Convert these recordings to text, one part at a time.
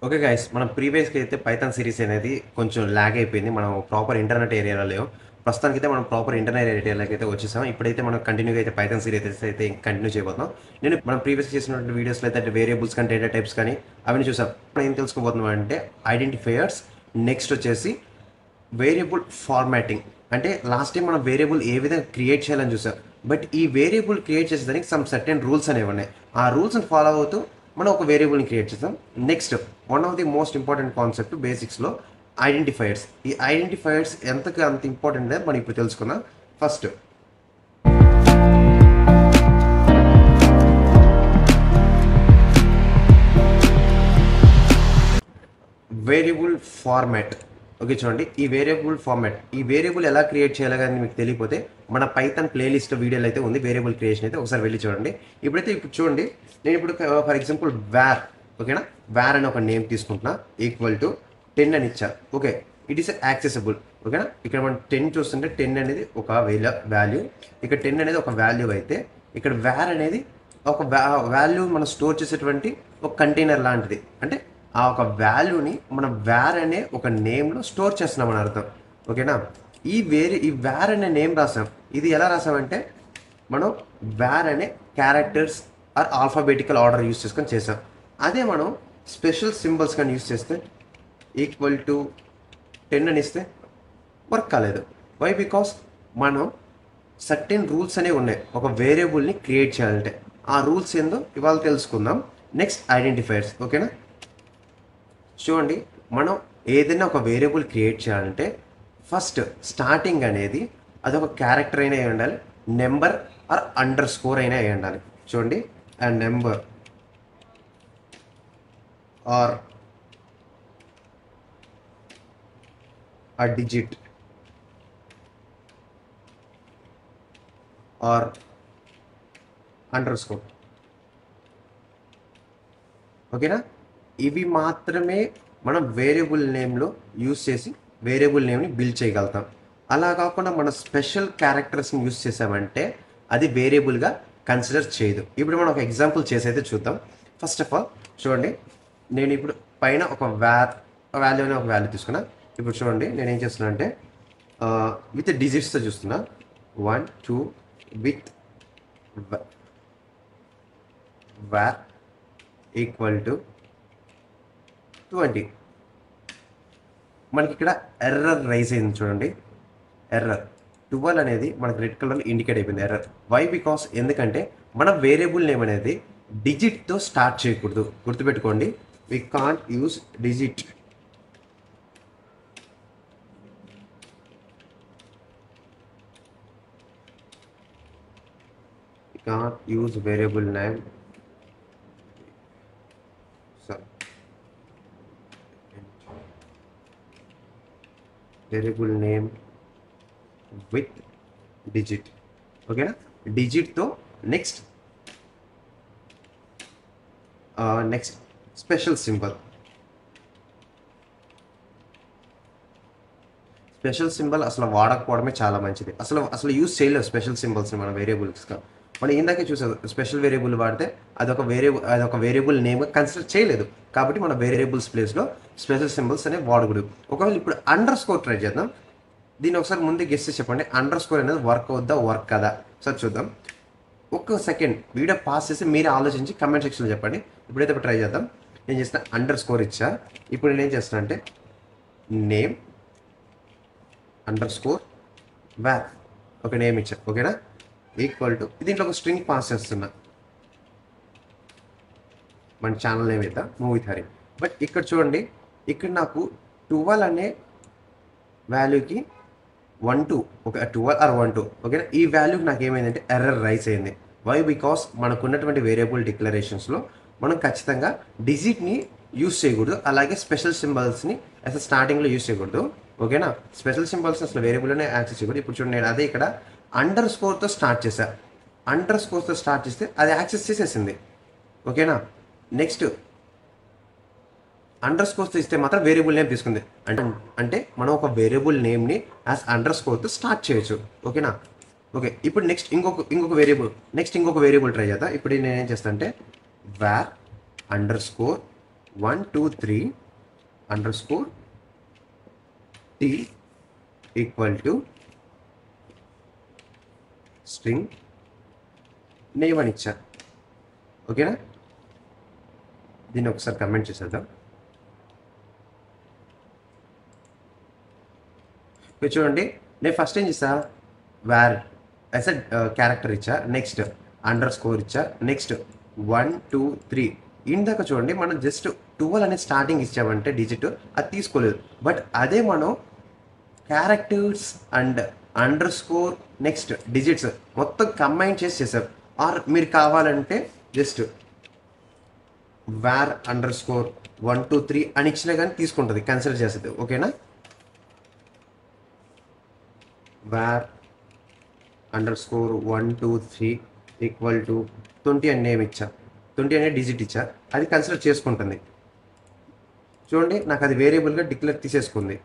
Okay guys, మనం ప్రీవియస్‌గా అయితే పైథాన్ సిరీస్ అనేది కొంచెం ల్యాగ్ అయిపోయింది. మనం ప్రాపర్ ఇంటర్నెట్ ఏరియాలో లేము. ప్రస్తుతానికైతే మనం ప్రాపర్ ఇంటర్నెట్ ఏరియాలోకి అయితే వచ్చేసాం. ఇప్పుడైతే మనం కంటిన్యూగా అయితే పైథాన్ సిరీస్ అయితే కంటిన్యూ చేయబోతున్నాం. మనం ప్రీవియస్‌గా చేసినటువంటి వీడియోస్‌లో అయితే వేరియబుల్స్ కానీ, డేటా టైప్స్ కానీ అవన్నీ చూసాం. ఇప్పుడు ఏం తెలుసుకోబోతున్నాం అంటే ఐడెంటిఫైయర్స్, నెక్స్ట్ వచ్చేసి వేరియబుల్ ఫార్మాటింగ్. అంటే లాస్ట్ టైం మనం వేరియబుల్ ఏ విధంగా క్రియేట్ చేయాలని చూసాం. బట్ ఈ వేరియబుల్ క్రియేట్ చేసేదానికి సమ్ సర్టెన్ రూల్స్ అనేవి ఉన్నాయి. ఆ రూల్స్ని ఫాలో అవుతూ మనం ఒక వేరియబుల్ని క్రియేట్ చేస్తాం. Next one of the most important concept బేసిక్స్లో ఐడెంటిఫైయర్స్. ఈ ఐడెంటిఫైయర్స్ ఎంతకు అంత ఇంపార్టెంట్ అనేది మనం ఇప్పుడు తెలుసుకుందాం. First variable format. ఓకే చూడండి, ఈ వేరియబుల్ ఎలా క్రియేట్ చేయాలో కానీ మీకు తెలియకపోతే మన పైథాన్ ప్లేలిస్ట్ వీడియోలు అయితే ఉంది, వేరియబుల్ క్రియేషన్ అయితే ఒకసారి వెళ్ళి చూడండి. ఇప్పుడు చూడండి, నేను ఇప్పుడు ఫర్ ఎగ్జాంపుల్ వ్యార్, ఓకేనా, వ్యార్ అని ఒక నేమ్ తీసుకుంటున్నా, ఈక్వల్ టు 10 అని ఇచ్చా. Okay, it is accessible. ఓకేనా, ఇక్కడ మనం 10 చూస్తుంటే 10 అనేది ఒక వాల్యూ, ఇక్కడ 10 అనేది ఒక వాల్యూ అయితే ఇక్కడ వ్యార్ అనేది ఒక వాల్యూ మనం స్టోర్ చేసేటువంటి ఒక కంటైనర్ లాంటిది. అంటే ఆ ఒక వాల్యూని మనం వ్యార్ అనే ఒక నేమ్లో స్టోర్ చేస్తున్నామని అర్థం. ఓకేనా, ఈ వ్యార్ అనే నేమ్ రాసాం. ఇది ఎలా రాసామంటే మనం వ్యార్ అనే characters or alphabetical order use చేసుకొని చేసాం. అదే మనం స్పెషల్ సింబల్స్ కానీ యూస్ చేస్తే ఈక్వల్ టు 10 అని ఇస్తే వర్క్ కాలేదు. వై? బికాస్ మనం సర్టెన్ రూల్స్ అనేవి ఉన్నాయి ఒక వేరియబుల్ని క్రియేట్ చేయాలంటే. ఆ రూల్స్ ఏందో ఇవాళ తెలుసుకుందాం. Next identifiers. ఓకేనా, చూడండి, మనం ఏదైనా ఒక వేరియబుల్ క్రియేట్ చేయాలంటే ఫస్ట్ స్టార్టింగ్ అనేది అదొక క్యారెక్టర్ అయినా అయి ఉండాలి, నెంబర్ ఆర్ అండర్ స్కోర్ అయినా అయి ఉండాలి. చూడండి, ఆ నెంబర్ ఆర్ ఆ డిజిట్ ఆర్ అండర్ స్కోర్. ఓకేనా, ఇవి మాత్రమే మనం వేరియబుల్ నేమ్లో యూస్ చేసి వేరియబుల్ నేమ్ని బిల్డ్ చేయగలుగుతాం. అలా కాకుండా మన స్పెషల్ క్యారెక్టర్స్ని యూస్ చేసామంటే అది వేరియబుల్గా కన్సిడర్ చేయదు. ఇప్పుడు మనం ఒక ఎగ్జాంపుల్ చేసి అయితే చూద్దాం. ఫస్ట్ ఆఫ్ ఆల్ చూడండి, నేను ఇప్పుడు పైన ఒక వాల్యూ అనే ఒక వాల్యూ తీసుకున్నా. ఇప్పుడు చూడండి, నేను ఏం చేస్తున్నా అంటే విత్ డిజిట్స్తో చూస్తున్నా. 1 2 విత్ var ఈక్వల్ టు 20. మనకి ఇక్కడ ఎర్రర్ రైజ్ అయింది. చూడండి, ఎర్రర్ 12 అనేది మనకి రెడ్ కలర్ ఇండికేట్ అయిపోయింది, ఎర్రర్. వై? బికాస్ ఎందుకంటే మన వేరియబుల్ నేమ్ అనేది డిజిట్తో స్టార్ట్ చేయకూడదు. గుర్తుపెట్టుకోండి, we can't use digit. We can't use variable name, sorry, variable name with digit. ఓకేనా, డిజిట్తో next next special symbol. Special symbol అసలు వాడకపోవడమే చాలా మంచిది. అసలు అసలు యూజ్ చేయలేదు స్పెషల్ సింబల్స్ని మన వేరియబుల్స్గా. మనం ఇందాకే చూసాం, స్పెషల్ వేరియబుల్ వాడితే అదొక వేరియబుల్ నేమ్ కన్సిడర్ చేయలేదు. కాబట్టి మన వేరియబుల్స్ ప్లేస్లో స్పెషల్ సింబల్స్ అనేవి వాడకూడదు. ఒకవేళ ఇప్పుడు అండర్ స్కోర్ ట్రై చేద్దాం. దీన్ని ఒకసారి ముందే గెస్ చేసి చెప్పండి, అండర్ స్కోర్ అనేది వర్క్ అవుద్దా, వర్క్ కదా? సార్ చూద్దాం. ఒక్క సెకండ్ వీడియో పాస్ చేసి మీరే ఆలోచించి కమెంట్ సెక్షన్లో చెప్పండి. ఇప్పుడైతే ట్రై చేద్దాం. నేను చేసిన అండర్ స్కోర్ ఇచ్చా. ఇప్పుడు నేను ఏం చేస్తున్నా అంటే నేమ్ అండర్ స్కోర్ వ్యార్ ఒక నేమ్ ఇచ్చా. ఓకేనా, ఈక్వల్ టు దీంట్లో ఒక స్ట్రింగ్ పాస్ చేస్తున్నా, మన ఛానల్ నేమ్ ఇద్దాం, మూవీ థారీ. బట్ ఇక్కడ చూడండి, ఇక్కడ నాకు 12 అనే వాల్యూకి 12 ఒక 12 ఆర్ 12. ఓకేనా, ఈ వాల్యూకి నాకు ఏమైందంటే ఎర్రర్ రైస్ అయింది. వై? బికాస్ మనకు ఉన్నటువంటి వేరియబుల్ డిక్లరేషన్స్లో మనం ఖచ్చితంగా డిజిట్ని యూస్ చేయకూడదు, అలాగే స్పెషల్ సింబల్స్ని అసలు స్టార్టింగ్లో యూస్ చేయకూడదు. ఓకేనా, స్పెషల్ సింబల్స్ అసలు వేరియబుల్లోనే యాక్సెస్ చేయకూడదు. ఇప్పుడు చూడండి, నేను అదే ఇక్కడ అండర్ స్కోర్తో స్టార్ట్ చేశా. అండర్ స్కోర్తో స్టార్ట్ చేస్తే అది యాక్సెస్ చేసేసింది. ఓకేనా, నెక్స్ట్ అండర్ స్కోర్తో ఇస్తే మాత్రం వేరియబుల్ నేమ్ తీసుకుంది. అంటే మనం ఒక వేరియబుల్ నేమ్ని యాజ్ అండర్ స్కోర్తో స్టార్ట్ చేయొచ్చు. ఓకేనా, ఓకే. ఇప్పుడు నెక్స్ట్ ఇంకొక వేరియబుల్ ట్రై చేద్దాం. ఇప్పుడు నేను ఏం చేస్తాను అంటే var under score 123 underscore t equal to string name అని ఇచ్చా. ఓకేనా, దీన్ని ఒకసారి కమెంట్ చేసేద్దాం. మీరు చూడండి, నేను ఫస్ట్ ఏం చేస్తా, వేర్ యాజ్ క్యారెక్టర్ ఇచ్చా, నెక్స్ట్ అండర్ స్కోర్ ఇచ్చా, నెక్స్ట్ 1 2 3 ఇందాక చూడండి మనం జస్ట్ 12 అనేది స్టార్టింగ్ ఇచ్చామంటే డిజిట్ అది తీసుకోలేదు. బట్ అదే మనం characters and under score next digits మొత్తం కంబైన్ చేసి చేసాం. ఆర్ మీరు కావాలంటే జస్ట్ వేర్ అండర్ స్కోర్ 1 2 3 అని ఇచ్చినా కానీ తీసుకుంటుంది, కన్సిడర్ చేస్తుంది. ఓకేనా, where underscore 1 2 3 equal to 20 అని నేమ్ ఇచ్చా, 20 అనే డిజిట్ ఇచ్చా, అది కన్సిడర్ చేసుకుంటుంది. చూడండి నాకు అది వేరియబుల్గా డిక్లేర్ తీసేసుకుంది,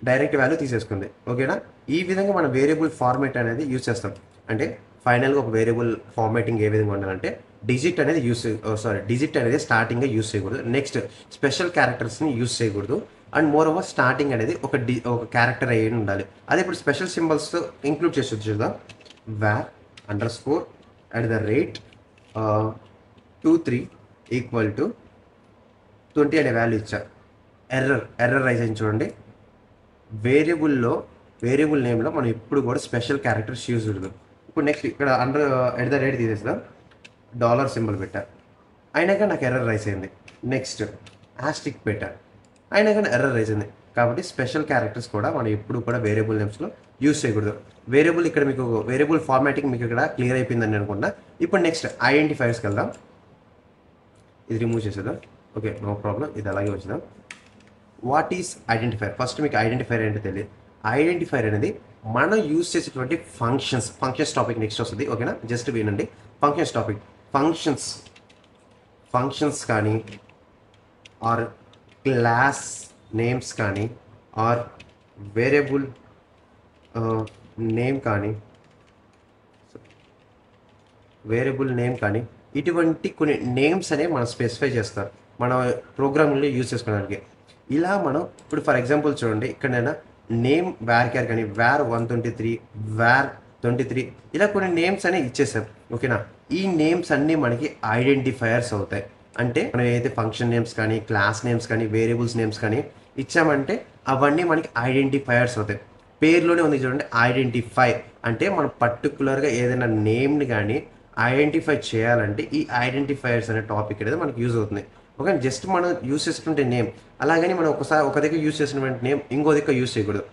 డైరెక్ట్ వాల్యూ తీసేసుకుంది. ఓకేనా, ఈ విధంగా మనం వేరియబుల్ ఫార్మేట్ అనేది యూజ్ చేస్తాం. అంటే ఫైనల్గా ఒక వేరియబుల్ ఫార్మేటింగ్ ఏ విధంగా ఉండాలంటే డిజిట్ అనేది డిజిట్ అనేది స్టార్టింగ్గా యూజ్ చేయకూడదు, నెక్స్ట్ స్పెషల్ క్యారెక్టర్స్ని యూజ్ చేయకూడదు, అండ్ మోర్ ఓవర్ స్టార్టింగ్ అనేది ఒక క్యారెక్టర్ అయ్యి ఉండాలి. అదే ఇప్పుడు స్పెషల్ సింబల్స్ ఇంక్లూడ్ చేసి చూద్దాం. Where underscore @ 23 equal to 20 అనే వాల్యూ ఇచ్చా. ఎర్రర్ రైజ్ అయింది చూడండి. వేరియబుల్ నేమ్లో మనం ఎప్పుడు కూడా స్పెషల్ క్యారెక్టర్స్ యూజ్ చేయదు. ఇప్పుడు నెక్స్ట్ ఇక్కడ @ తీసేద్దాం, డాలర్ సింబల్ పెట్టా, అయినాక నాకు ఎర్రర్ రైజ్ అయింది. నెక్స్ట్ ఆస్టిక్ పెట్టా, అయినా కానీ ఎర్రర్ రైజ్ అయింది. కాబట్టి స్పెషల్ క్యారెక్టర్స్ కూడా మనం ఎప్పుడు కూడా వేరియబుల్ నేమ్స్లో యూజ్ చేయకూడదు. ఇక్కడ మీకు వేరియబుల్ ఫార్మాటింగ్ మీకు ఇక్కడ క్లియర్ అయిపోయిందని అనుకుంటా. ఇప్పుడు నెక్స్ట్ ఐడెంటిఫైర్స్కి వెళ్దాం. ఇది రిమూవ్ చేసేద్దాం. ఓకే, నో ప్రాబ్లం, ఇది అలాగే వచ్చిందాం. What is identifier? ఫస్ట్ మీకు ఐడెంటిఫైర్ ఏంటో తెలియదు. ఐడెంటిఫైర్ అనేది మనం యూజ్ చేసేటువంటి ఫంక్షన్స్ టాపిక్ నెక్స్ట్ వస్తుంది. ఓకేనా, జస్ట్ వినండి. ఫంక్షన్స్ టాపిక్, ఫంక్షన్స్ కానీ ఆర్ క్లాస్ నేమ్స్ కానీ ఆర్ వేరియబుల్ నేమ్ కానీ ఇటువంటి కొన్ని నేమ్స్ అనేవి మనం స్పెసిఫై చేస్తారు మన ప్రోగ్రామ్లో యూజ్ చేసుకోవడానికి. ఇలా మనం ఇప్పుడు ఫర్ ఎగ్జాంపుల్ చూడండి, ఇక్కడ నేను నేమ్ వేర్ క్యార్ కానీ వేర్ 123 వేర్ 23 ఇలా కొన్ని నేమ్స్ అనేవి ఇచ్చేసాం. ఓకేనా, ఈ నేమ్స్ అన్నీ మనకి ఐడెంటిఫైయర్స్ అవుతాయి. అంటే మనం ఏదైతే ఫంక్షన్ నేమ్స్ కానీ క్లాస్ నేమ్స్ కానీ వేరియబుల్స్ నేమ్స్ కానీ ఇచ్చామంటే అవన్నీ మనకి ఐడెంటిఫైయర్స్ అవుతాయి. పేరులోనే ఉంది చూడండి, ఐడెంటిఫై అంటే మనం పర్టికులర్గా ఏదైనా నేమ్ని కానీ ఐడెంటిఫై చేయాలంటే ఈ ఐడెంటిఫైయర్స్ అనే టాపిక్ అనేది మనకి యూజ్ అవుతుంది. ఓకే, జస్ట్ మనం యూజ్ చేసినటువంటి నేమ్ అలాగని మనం ఒక దగ్గర యూజ్ చేసినటువంటి నేమ్ ఇంకో దగ్గర యూజ్ చేయకూడదు.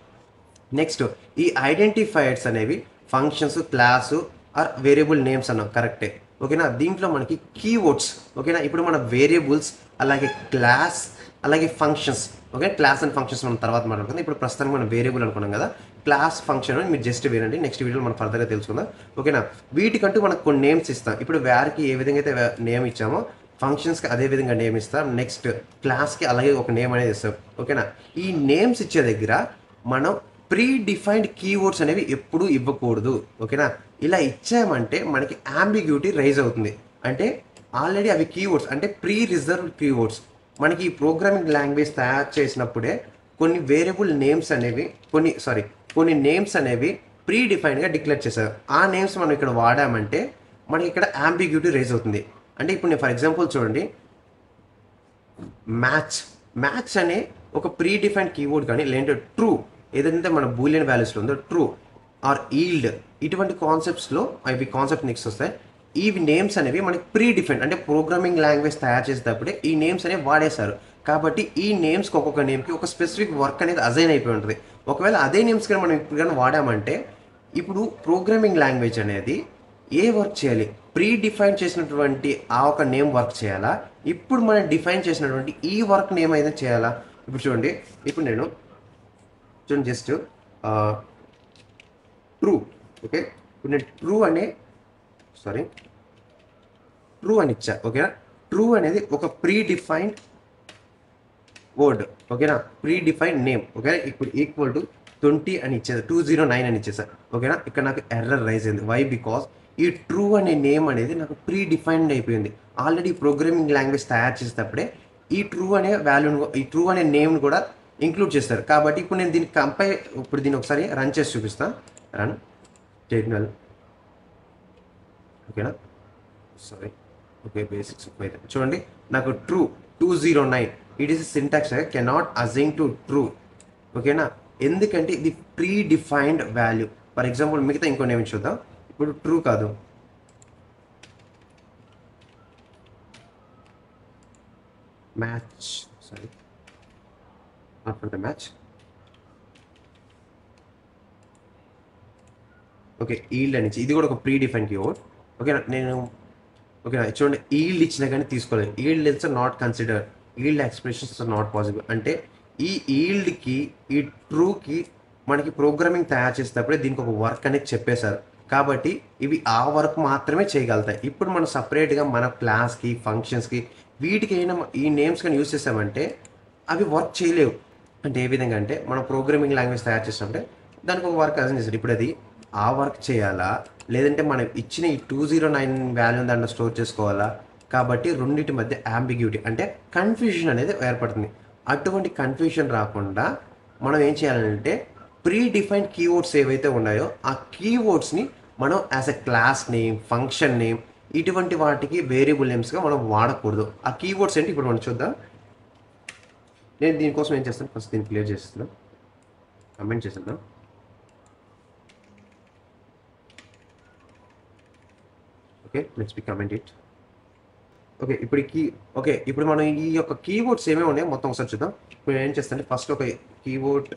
నెక్స్ట్ ఈ ఐడెంటిఫైయర్స్ అనేవి functions, class or variable names అన్నాం, కరెక్టే. ఓకేనా, దీంట్లో మనకి కీవర్డ్స్. ఓకేనా, ఇప్పుడు మన వేరియబుల్స్ అలాగే క్లాస్ అలాగే functions. Okay, class and functions మనం తర్వాత మాట్లాడుకుందాం. ఇప్పుడు ప్రస్తుతానికి మనం వేరియబుల్ అనుకున్నాం కదా, క్లాస్ ఫంక్షన్ అని మీరు జస్ట్ వినండి, నెక్స్ట్ వీడియోలో మనం ఫర్దర్గా తెలుసుకుందాం. ఓకేనా, వీటికంటూ మనకు కొన్ని నేమ్స్ ఇస్తాం. ఇప్పుడు వేర్కి ఏ విధంగా అయితే నేమ్ ఇచ్చామో ఫంక్షన్స్కి అదే విధంగా నేమ్ ఇస్తాం, నెక్స్ట్ క్లాస్కి అలాగే ఒక నేమ్ అనేది ఇస్తాం. ఓకేనా, ఈ నేమ్స్ ఇచ్చే దగ్గర మనం ప్రీ డిఫైన్డ్ కీవర్డ్స్ అనేవి ఎప్పుడూ ఇవ్వకూడదు. ఓకేనా, ఇలా ఇచ్చామంటే మనకి అంబిగ్యూటీ రైజ్ అవుతుంది. అంటే ఆల్రెడీ అవి కీవర్డ్స్ అంటే ప్రీ రిజర్వ్డ్ కీవర్డ్స్. మనకి ఈ ప్రోగ్రామింగ్ లాంగ్వేజ్ తయారు చేసినప్పుడే కొన్ని వేరియబుల్ నేమ్స్ అనేవి కొన్ని నేమ్స్ అనేవి ప్రీ డిఫైన్డ్గా డిక్లేర్ చేశారు. ఆ నేమ్స్ మనం ఇక్కడ వాడామంటే మనకి ఇక్కడ అంబిగ్యూటీ రైజ్ అవుతుంది. అంటే ఇప్పుడు నేను ఫర్ ఎగ్జాంపుల్ చూడండి, మ్యాచ్ అనే ఒక ప్రీ డిఫైన్డ్ కీవర్డ్ కానీ లేదంటే ట్రూ ఏదైతే మన బూలియన్ వాల్యూస్లో ఉందో ట్రూ ఆర్ ఈల్డ్ ఇటువంటి కాన్సెప్ట్స్లో అవి కాన్సెప్ట్ నెక్స్ట్ వస్తాయి. ఈ నేమ్స్ అనేవి మనకి ప్రీ డిఫైన్డ్ అంటే ప్రోగ్రామింగ్ లాంగ్వేజ్ తయారు చేసేటప్పుడే ఈ నేమ్స్ అనేవి వాడేశారు. కాబట్టి ఈ నేమ్స్కి ఒక్కొక్క నేమ్కి ఒక స్పెసిఫిక్ వర్క్ అనేది అజైన్ అయిపోయి ఉంటుంది. ఒకవేళ అదే నేమ్స్ కానీ మనం ఇప్పుడు కానీ వాడామంటే ఇప్పుడు ప్రోగ్రామింగ్ లాంగ్వేజ్ అనేది ఏ వర్క్ చేయాలి, ప్రీ డిఫైన్ చేసినటువంటి ఆ ఒక నేమ్ వర్క్ చేయాలా, ఇప్పుడు మనం డిఫైన్ చేసినటువంటి ఈ వర్క్ నేమ్ అయితే చేయాలా. ఇప్పుడు చూడండి, ఇప్పుడు నేను జస్ట్ ట్రూ. ఓకే, ఇప్పుడు నేను ట్రూ అని ఇచ్చా. ఓకేనా, ట్రూ అనేది ఒక ప్రీ డిఫైన్డ్ వర్డ్. ఓకేనా, ప్రీ డిఫైన్డ్ నేమ్. ఓకేనా, ఇప్పుడు ఈక్వల్ టు 20 అని ఇచ్చేది 209 అని ఇచ్చేసా. ఓకేనా, ఇక్కడ నాకు ఎర్రర్ రైజ్ అయింది. వై? బికాస్ ఈ ట్రూ అనే నేమ్ అనేది నాకు ప్రీ డిఫైన్డ్ అయిపోయింది. ఆల్రెడీ ప్రోగ్రామింగ్ లాంగ్వేజ్ తయారు చేసేటప్పుడే ఈ ట్రూ అనే వాల్యూని ఈ ట్రూ అనే నేమ్ని కూడా ఇంక్లూడ్ చేస్తారు. కాబట్టి ఇప్పుడు నేను దీన్ని ఇప్పుడు దీన్ని ఒకసారి రన్ చేసి చూపిస్తాను. Run terminal. ఓకేనా, సారీ, ఓకే, బేసిక్స్ అయితే చూడండి నాకు true 209 it is syntax cannot అజైన్ to true. ఓకేనా, ఎందుకంటే ఇది pre defined value. For example మిగతా ఇంకో నేమ్ చూద్దాం. ఇప్పుడు ట్రూ కాదు, match, sorry, not for the match. Okay, yield అని ఇది కూడా ఒక ప్రీ డిఫైన్ కీవర్డ్. ఓకేనా, నేను ఓకేనా చూడండి, ఈల్డ్ ఇచ్చినా కానీ తీసుకోలేదు. Yield it's not consider, yield expressions are not possible. అంటే ఈ ఈల్డ్కి ఈ ట్రూకి మనకి ప్రోగ్రామింగ్ తయారు చేసేటప్పుడే దీనికి ఒక వర్క్ అనేది చెప్పేశారు. కాబట్టి ఇవి ఆ వర్క్ మాత్రమే చేయగలుగుతాయి. ఇప్పుడు మనం సపరేట్గా మన క్లాస్కి ఫంక్షన్స్కి వీటికి అయినా ఈ నేమ్స్ కానీ యూజ్ చేసామంటే అవి వర్క్ చేయలేవు. అంటే ఏ విధంగా అంటే మనం ప్రోగ్రామింగ్ లాంగ్వేజ్ తయారు చేసినప్పుడే దానికి ఒక వర్క్ అసైన్ చేస్తారు. ఇప్పుడు అది ఆ వర్క్ చేయాలా, లేదంటే మనం ఇచ్చిన ఈ 209 వాల్యూని దాంట్లో స్టోర్ చేసుకోవాలా. కాబట్టి రెండింటి మధ్య అంబిగ్యూటీ అంటే కన్ఫ్యూజన్ అనేది ఏర్పడుతుంది. అటువంటి కన్ఫ్యూజన్ రాకుండా మనం ఏం చేయాలంటే ప్రీ డిఫైన్డ్ కీవర్డ్స్ ఏవైతే ఉన్నాయో ఆ కీవర్డ్స్ని మనం as a class name, function name, ఇటువంటి వాటికి వేరియబుల్ నేమ్స్గా మనం వాడకూడదు. ఆ కీవర్డ్స్ ఏంటి ఇప్పుడు మనం చూద్దాం. నేను దీనికోసం ఏం చేస్తాను, ఫస్ట్ దీన్ని క్లియర్ చేస్తున్నాను, కమెంట్ చేస్తున్నాను. Okay, let's be comment it. Okay, ఇప్పుడు మనం ఈ యొక్క కీవర్డ్స్ ఏమేమి ఉన్నాయో మొత్తం ఒకసారి చూద్దాం. ఇప్పుడు నేను ఏం చేస్తాను, ఫస్ట్ ఒక కీవర్డ్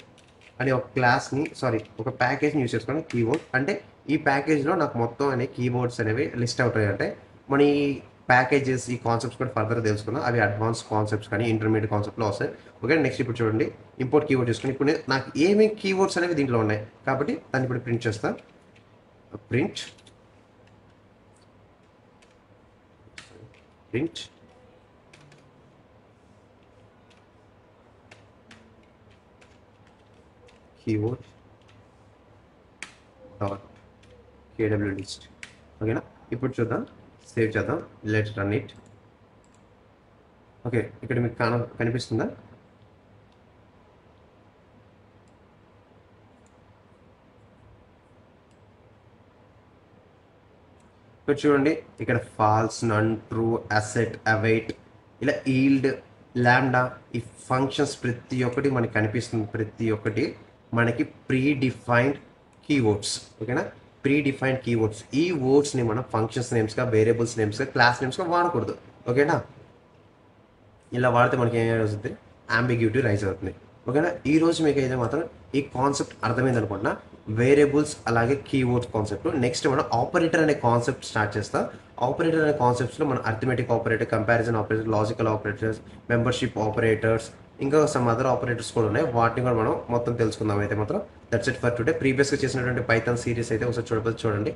అనే ఒక క్లాస్ని, సారీ, ఒక ప్యాకేజ్ని యూజ్ చేసుకుని కీవర్డ్ అంటే ఈ ప్యాకేజ్లో నాకు మొత్తం అనే కీవర్డ్స్ అనేవి లిస్ట్ అవుతాయి. అంటే మన ఈ ప్యాకేజెస్, ఈ కాన్సెప్ట్స్ కూడా ఫర్దర్ తెలుసుకున్నాం. అవి అడ్వాన్స్ కాన్సెప్ట్స్ కానీ ఇంటర్మీడియట్ కాన్సెప్ట్లో వస్తాయి. ఓకే, నెక్స్ట్ ఇప్పుడు చూడండి, ఇంపోర్ట్ కీవర్డ్ చేసుకుని ఇప్పుడు నాకు ఏమేమి కీవర్డ్స్ అనేవి దీంట్లో ఉన్నాయి కాబట్టి దాన్ని ఇప్పుడు ప్రింట్ చేస్తాను. Print keyword dot kw list. ఓకేనా, ఇప్పుడు చూద్దాం, సేవ్ చేద్దాం, లెట్స్ రన్ ఇట్. ఓకే, ఇక్కడ మీకు కనిపిస్తుందా? ఇక్కడ చూడండి, ఇక్కడ ఫాల్స్, నన్, ట్రూ, అసెట్, అవైట్, ఇలా ఈల్డ్, ల్యాండా, ఈ ఫంక్షన్స్ ప్రతి ఒక్కటి మనకి కనిపిస్తుంది. ప్రతి ఒక్కటి మనకి ప్రీ డిఫైన్డ్ కీవర్డ్స్. ఓకేనా, ప్రీ డిఫైన్డ్ కీవర్డ్స్. ఈ వర్డ్స్ని మనం ఫంక్షన్స్ నేమ్స్గా, వేరియబుల్స్ నేమ్స్గా, క్లాస్ నేమ్స్గా వాడకూడదు. ఓకేనా, ఇలా వాడితే మనకి ఏమైనా వస్తుంది, అంబిగ్యూటీ రైజ్ అవుతుంది. ఓకేనా, ఈ రోజు మీకు అయితే మాత్రం ఈ కాన్సెప్ట్ అర్థమైంది అనుకుంటున్నా. వేరియబుల్స్ అలాగే కీవర్డ్స్ కాన్సెప్ట్. నెక్స్ట్ మనం ఆపరేటర్ అనే కాన్సెప్ట్ స్టార్ట్ చేస్తాం. ఆపరేటర్ అనే కాన్సెప్ట్స్లో మనం arithmetic operator, comparison operator, logical operators, membership operators, ఇంకా సమ్ అదర్ ఆపరేటర్స్ కూడా ఉన్నాయి. వాటిని కూడా మనం మొత్తం తెలుసుకుందాం. అయితే మాత్రం దట్స్ ఇట్ ఫర్ టుడే. ప్రీవియస్గా చేసినటువంటి పైథాన్ సిరీస్ అయితే ఒకసారి చూడండి.